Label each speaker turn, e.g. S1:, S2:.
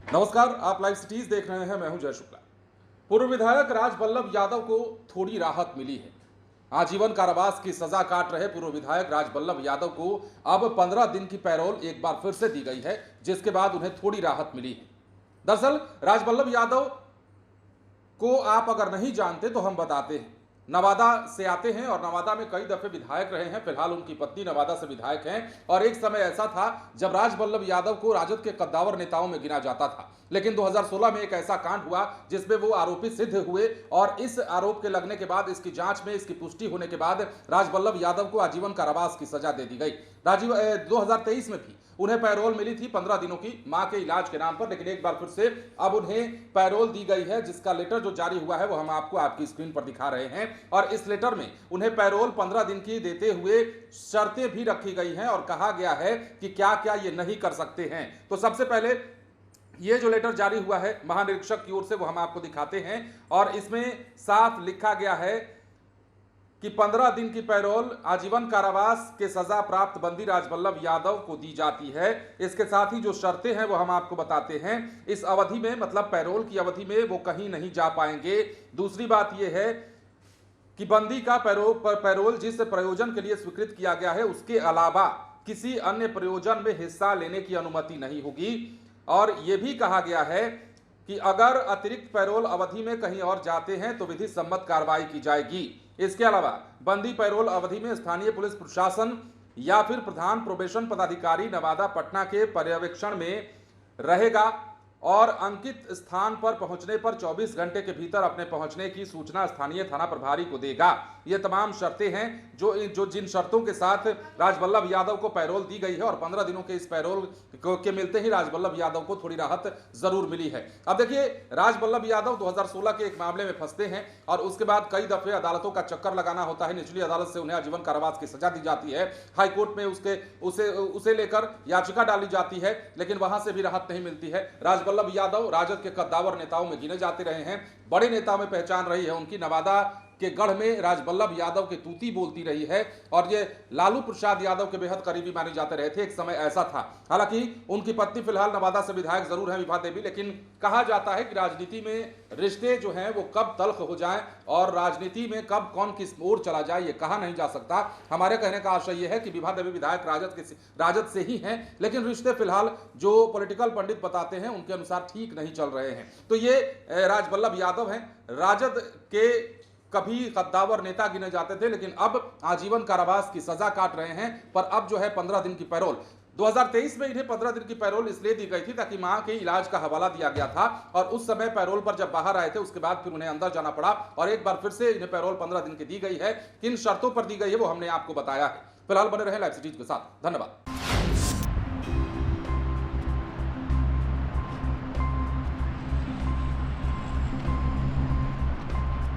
S1: नमस्कार, आप live cities देख रहे हैं। मैं हूं जय शुक्ला। पूर्व विधायक राजबल्लभ यादव को थोड़ी राहत मिली है। आजीवन कारावास की सजा काट रहे पूर्व विधायक राजबल्लभ यादव को अब 15 दिन की पैरोल एक बार फिर से दी गई है, जिसके बाद उन्हें थोड़ी राहत मिली है। दरअसल राजबल्लभ यादव को आप अगर नहीं जानते तो हम बताते हैं। नवादा से आते हैं और नवादा में कई दफे विधायक रहे हैं। फिलहाल उनकी पत्नी नवादा से विधायक हैं और एक समय ऐसा था जब राजबल्लभ यादव को राजद के कद्दावर नेताओं में गिना जाता था। लेकिन 2016 में एक ऐसा कांड हुआ जिसमें वो आरोपी सिद्ध हुए और इस आरोप के लगने के बाद इसकी जांच में इसकी पुष्टि होने के बाद राजबल्लभ यादव को आजीवन कारावास की सजा दे दी गई। 2023 में भी उन्हें पैरोल मिली थी 15 दिनों की मां के इलाज के नाम पर, लेकिन एक बार फिर से अब उन्हें पैरोल दी गई है, जिसका लेटर जो जारी हुआ है वो हम आपको आपकी स्क्रीन पर दिखा रहे हैं। और इस लेटर में उन्हें पैरोल 15 दिन की देते हुए शर्तें भी रखी गई हैं और कहा गया है कि क्या क्या ये नहीं कर सकते हैं। तो सबसे पहले ये जो लेटर जारी हुआ है महानिरीक्षक की ओर से वो हम आपको दिखाते हैं और इसमें साफ लिखा गया है कि 15 दिन की पैरोल आजीवन कारावास के सजा प्राप्त बंदी राजबल्लभ यादव को दी जाती है। इसके साथ ही जो शर्तें हैं वो हम आपको बताते हैं। इस अवधि में, मतलब पैरोल की अवधि में, वो कहीं नहीं जा पाएंगे। दूसरी बात यह है कि बंदी का पैरोल जिस प्रयोजन के लिए स्वीकृत किया गया है उसके अलावा किसी अन्य प्रयोजन में हिस्सा लेने की अनुमति नहीं होगी। और यह भी कहा गया है कि अगर अतिरिक्त पैरोल अवधि में कहीं और जाते हैं तो विधि सम्मत कार्रवाई की जाएगी। इसके अलावा बंदी पैरोल अवधि में स्थानीय पुलिस प्रशासन या फिर प्रधान प्रोबेशन पदाधिकारी नवादा पटना के पर्यवेक्षण में रहेगा और अंकित स्थान पर पहुंचने पर 24 घंटे के भीतर अपने पहुंचने की सूचना स्थानीय थाना प्रभारी को देगा। ये तमाम शर्तें हैं जो जिन शर्तों के साथ राजबल्लभ यादव को पैरोल दी गई है और 15 दिनों के इस पैरोल के मिलते ही राजबल्लभ यादव को थोड़ी राहत जरूर मिली है। अब देखिए, राजबल्लभ यादव 2016 के एक मामले में फंसते हैं और उसके बाद कई दफे अदालतों का चक्कर लगाना होता है। निचली अदालत से उन्हें आजीवन कारावास की सजा दी जाती है, हाईकोर्ट में उसे लेकर याचिका डाली जाती है, लेकिन वहां से भी राहत नहीं मिलती है। राजबल्लभ यादव राजद के कद्दावर नेताओं में गिने जाते रहे हैं। बड़े नेता में पहचान रही है उनकी। नवादा के गढ़ में राजबल्लभ यादव की तूती बोलती रही है और ये लालू प्रसाद यादव के बेहद करीबी माने जाते रहे थे। एक समय ऐसा था। हालांकि उनकी पत्नी फिलहाल नवादा से विधायक जरूर है, विभा देवी, लेकिन कहा जाता है कि राजनीति में रिश्ते जो हैं वो कब तल्ख हो जाएं और राजनीति में कब कौन किस ओर चला जाए ये कहा नहीं जा सकता। हमारे कहने का आशय यह है कि विभा देवी विधायक राजद से ही हैं, लेकिन रिश्ते फिलहाल जो पॉलिटिकल पंडित बताते हैं उनके अनुसार ठीक नहीं चल रहे हैं। तो ये राजबल्लभ यादव हैं, राजद के कभी कद्दावर नेता गिने जाते थे, लेकिन अब आजीवन कारावास की सजा काट रहे हैं। पर अब जो है 15 दिन की पैरोल, 2023 में इन्हें 15 दिन की पैरोल इसलिए दी गई थी ताकि मां के इलाज का हवाला दिया गया था और उस समय पैरोल पर जब बाहर आए थे उसके बाद फिर उन्हें अंदर जाना पड़ा और एक बार फिर से इन्हें पैरोल 15 दिन की दी गई है। किन शर्तों पर दी गई है वो हमने आपको बताया है। फिलहाल बने रहे लाइव सिटीज के साथ। धन्यवाद।